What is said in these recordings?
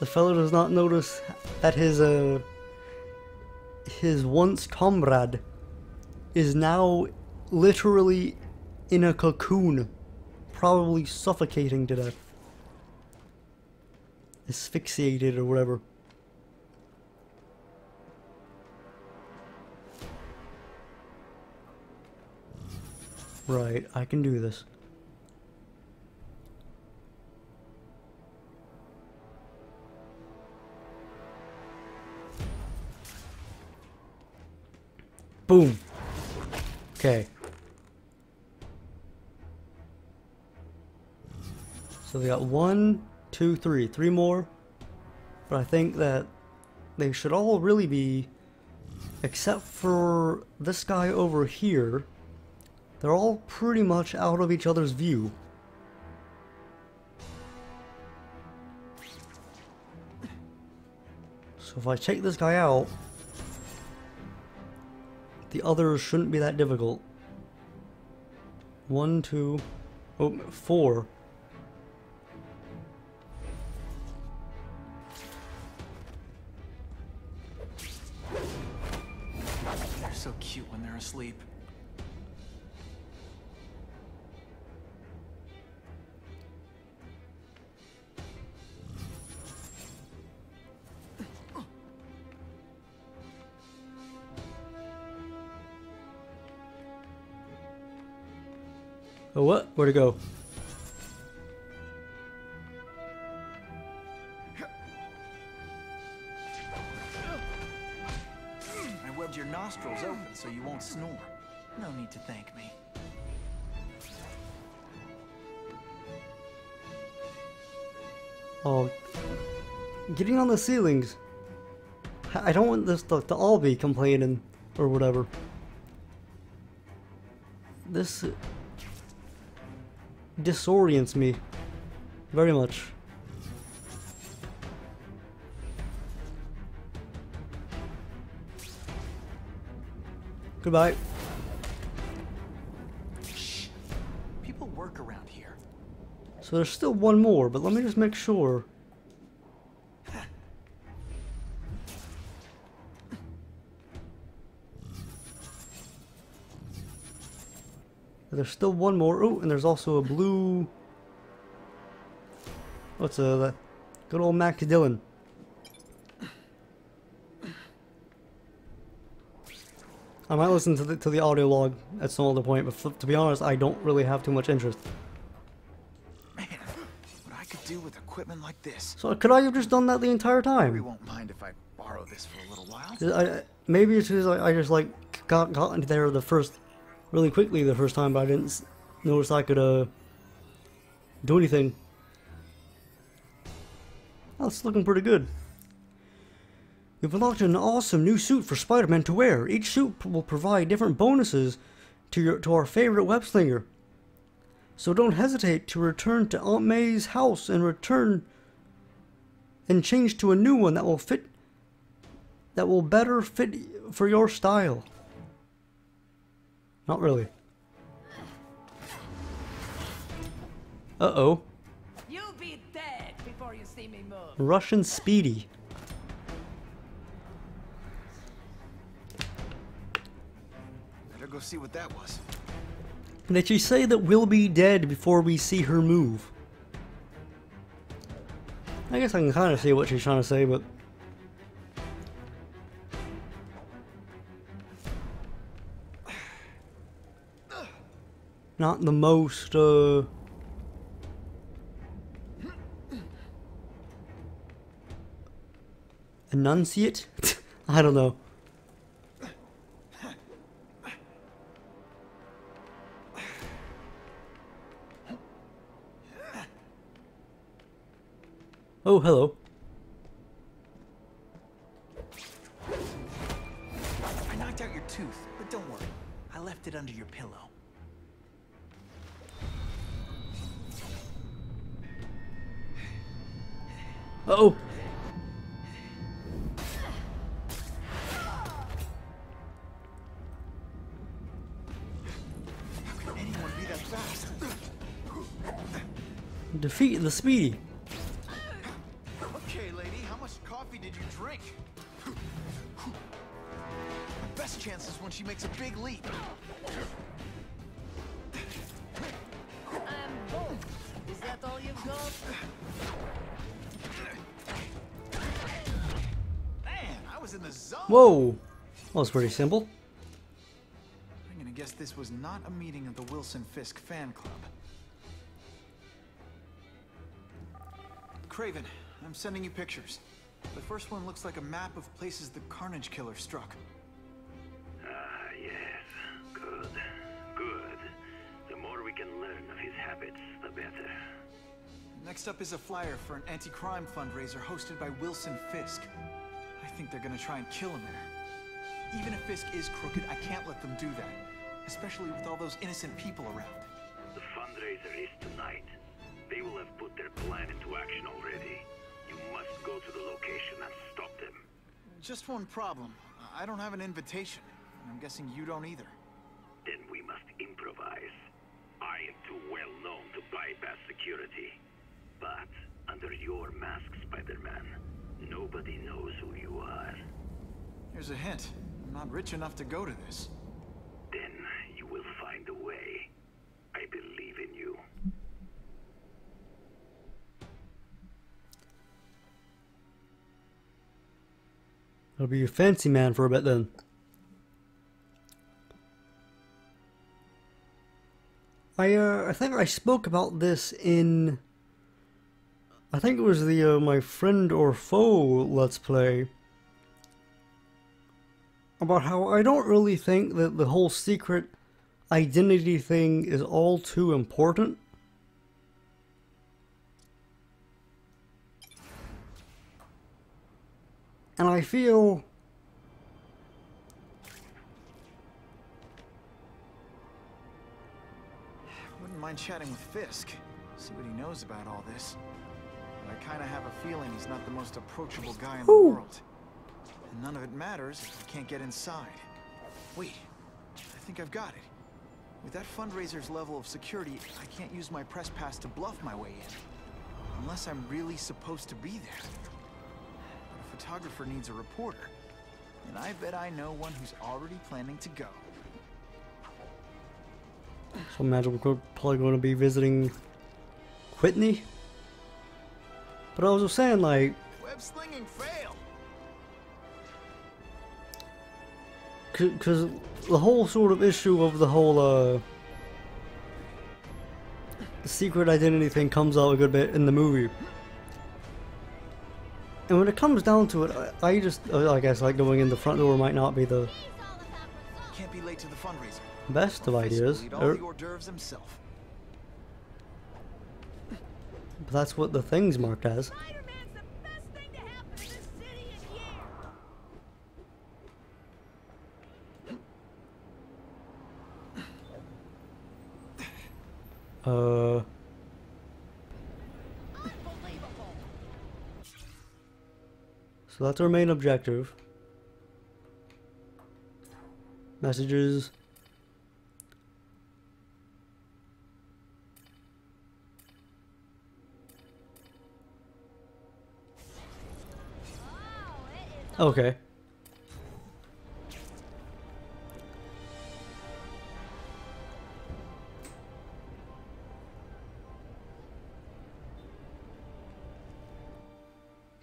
The fellow does not notice that his once comrade is now literally in a cocoon, probably suffocating to death. Asphyxiated or whatever. Right, I can do this. Boom. Okay. So we got 1, 2, 3. 3 more. But I think that they should all really be, except for this guy over here, they're all pretty much out of each other's view. So if I take this guy out, the others shouldn't be that difficult. 1, 2, 4. They're so cute when they're asleep. Oh, what? Where'd it go? I webbed your nostrils open so you won't snore. No need to thank me. Oh, getting on the ceilings. I don't want this to all be complaining or whatever. This disorients me very much. Goodbye. Shh. People work around here. So there's still one more, but let me just make sure. There's still one more. Oh, and there's also a blue. What's a good old Max Dillon? I might listen to the audio log at some other point, but to be honest, I don't really have too much interest. Man, what I could do with equipment like this. So could I have just done that the entire We time? won't mind if I borrow this for a little while. Maybe it's because I just like got into there really quickly the first time, but I didn't notice I could do anything. That's looking pretty good. We've unlocked an awesome new suit for Spider-Man to wear. Each suit will provide different bonuses to our favorite web slinger. So don't hesitate to return to Aunt May's house and change to a new one that will better fit for your style. Not really. Uh-oh. You'll be dead before you see me move. Russian Speedy. Better go see what that was. Did she say that we'll be dead before we see her move? I guess I can kind of see what she's trying to say, but... not the most, enunciate? I don't know. Oh, hello. I knocked out your tooth, but don't worry. I left it under your pillow. Uh-oh. How can anyone be that fast? Defeat the Speedy. Okay, lady. best chance is when she makes a big leap. I'm bold. Is that all you've got? Man, I was in the zone. Whoa! That was pretty simple. I'm gonna guess this was not a meeting of the Wilson Fisk fan club. Craven, I'm sending you pictures. The first one looks like a map of places the Carnage Killer struck. Ah, yes. Good. Good. The more we can learn of his habits, the better. Next up is a flyer for an anti-crime fundraiser hosted by Wilson Fisk. I think they're gonna try and kill him there. Even if Fisk is crooked, I can't let them do that. Especially with all those innocent people around. The fundraiser is tonight. They will have put their plan into action already. You must go to the location and stop them. Just one problem. I don't have an invitation. And I'm guessing you don't either. Then we must improvise. I am too well known to bypass security. But under your mask, Spider-Man, nobody knows who you are. Here's a hint. I'm not rich enough to go to this. Then you will find a way. I believe in you. I'll be a fancy man for a bit then. I think I spoke about this in, I think it was the My Friend or Foe Let's Play, about how I don't really think that the whole secret identity thing is all too important. And I feel Wouldn't mind chatting with Fisk. See what he knows about all this. But I kind of have a feeling he's not the most approachable guy in the world. And none of it matters if I can't get inside. Wait, I think I've got it. With that fundraiser's level of security, I can't use my press pass to bluff my way in. Unless I'm really supposed to be there. But a photographer needs a reporter. And I bet I know one who's already planning to go. So imagine we're probably going to be visiting Whitney. But I was just saying, like, Web slinging fail! because the whole sort of issue of the whole secret identity thing comes out a good bit in the movie. And when it comes down to it, I just, I guess, like, going in the front door might not be the Can't be late to the fundraiser. best of Fisk will ideas. eat all the hors d'oeuvres himself. But that's what the thing's marked as. Spider-Man's the best thing to happen to this city in years. Unbelievable. So that's our main objective. Messages. Okay.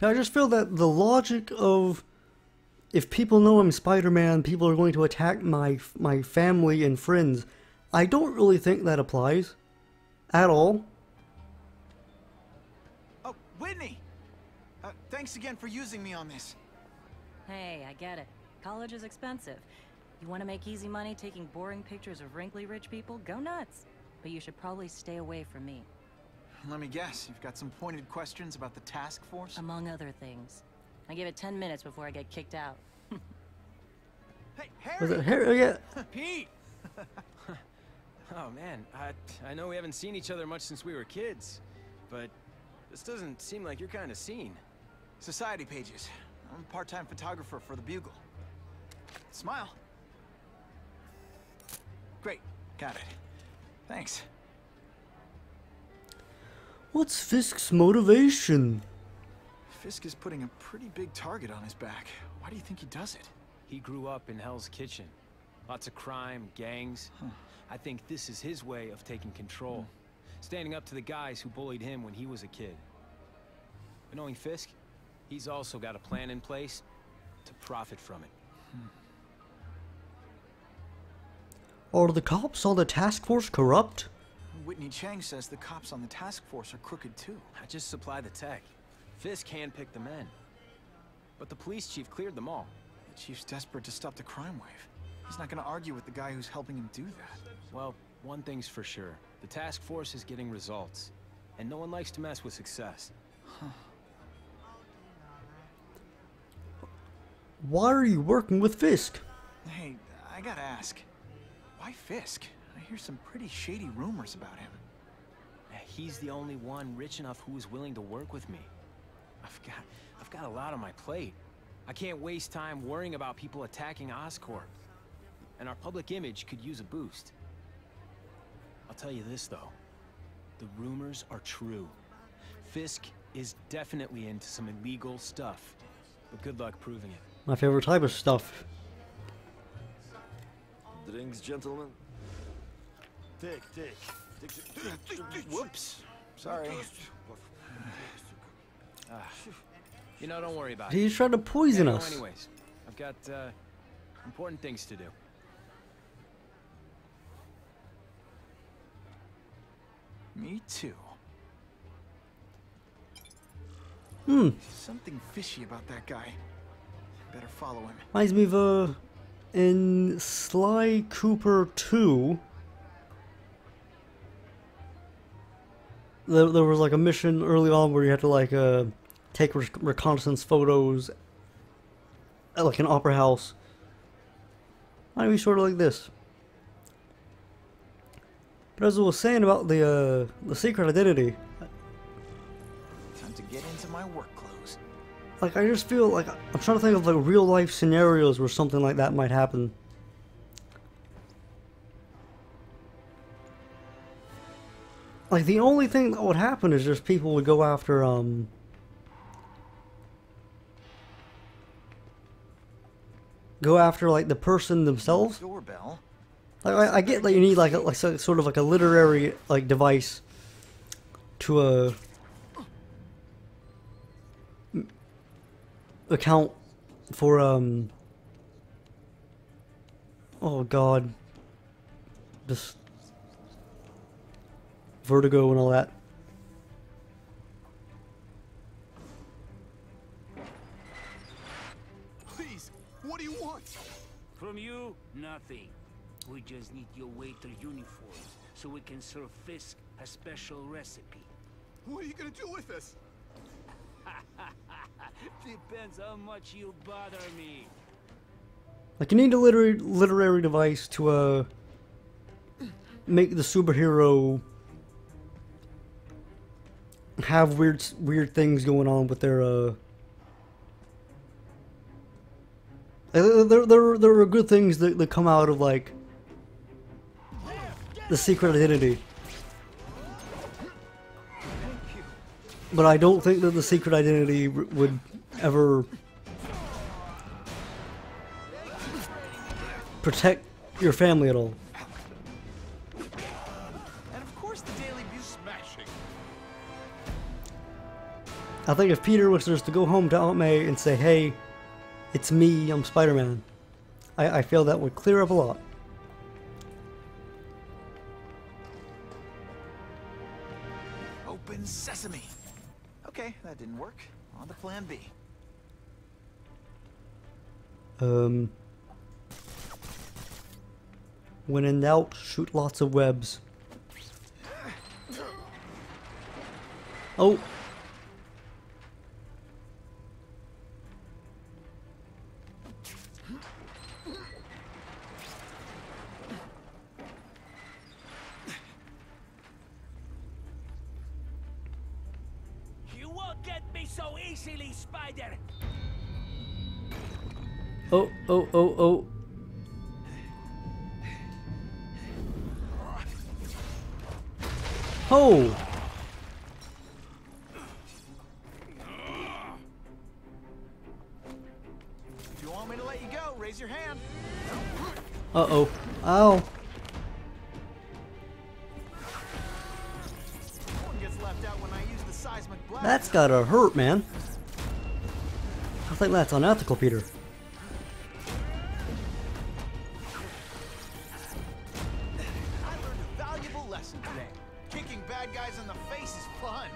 I just feel that the logic of if people know I'm Spider-Man, people are going to attack my family and friends. I don't really think that applies at all. Oh, Whitney! Thanks again for using me on this. Hey, I get it. College is expensive. You want to make easy money taking boring pictures of wrinkly rich people? Go nuts. But you should probably stay away from me. Let me guess, you've got some pointed questions about the task force? Among other things. I give it 10 minutes before I get kicked out. Hey, Harry! Was it Harry? Yeah. Pete! Oh man, I know we haven't seen each other much since we were kids, but this doesn't seem like your kind of scene. Society pages. I'm a part-time photographer for the Bugle. Smile. Great, got it. Thanks. What's Fisk's motivation? Fisk is putting a pretty big target on his back. Why do you think he does it? He grew up in Hell's Kitchen. Lots of crime, gangs. I think this is his way of taking control. Standing up to the guys who bullied him when he was a kid. But knowing Fisk, he's also got a plan in place to profit from it. Are the cops on the task force corrupt? Whitney Chang says the cops on the task force are crooked too. I just supply the tech. Fisk handpicked the men. But the police chief cleared them all. The chief's desperate to stop the crime wave. He's not gonna argue with the guy who's helping him do that. Well, one thing's for sure. The task force is getting results. And no one likes to mess with success. Why are you working with Fisk? Hey, I gotta ask. Why Fisk? I hear some pretty shady rumors about him. He's the only one rich enough who is willing to work with me. I've got a lot on my plate. I can't waste time worrying about people attacking Oscorp. And our public image could use a boost. I'll tell you this though. The rumors are true. Fisk is definitely into some illegal stuff. But good luck proving it. My favorite type of stuff. Drinks, gentlemen. Take. Whoops. Sorry. You know, don't worry about it. He's trying to poison Yeah, no, us. anyways, I've got important things to do. Me too. Something fishy about that guy. Better follow him. Reminds me of in Sly Cooper 2. There was like a mission early on where you had to like take reconnaissance photos at like an opera house. Might be sort of like this. But as I was saying about the secret identity, Time to get into my work clothes. like I just feel like I'm trying to think of like real life scenarios where something like that might happen. Like the only thing that would happen is just people would go after like the person themselves. Doorbell. Like I get that you need like sort of like a literary like device to account for oh god, this vertigo and all that. Please, what do you want? From you, nothing. We just need your waiter uniforms so we can serve Fisk a special recipe. What are you gonna do with this? Depends how much you bother me. Like you need a literary device to make the superhero have weird things going on with their there are good things that come out of like the secret identity. But I don't think that the secret identity would ever protect your family at all. And of course the Daily Bugle smashing. I think if Peter was just to go home to Aunt May and say, hey, it's me, I'm Spider-Man, I feel that would clear up a lot. Open sesame. Okay, that didn't work. On to plan B. When in doubt, shoot lots of webs. Oh. You won't get me so easily, Spider! Oh, oh, oh, oh. Oh! If you want Want me to let you go? Raise your hand. Uh-oh. Ow. No one gets left out when I use the seismic blast. That's gotta hurt, man. I think that's unethical, Peter. I learned a valuable lesson today. Kicking bad guys in the face is fun.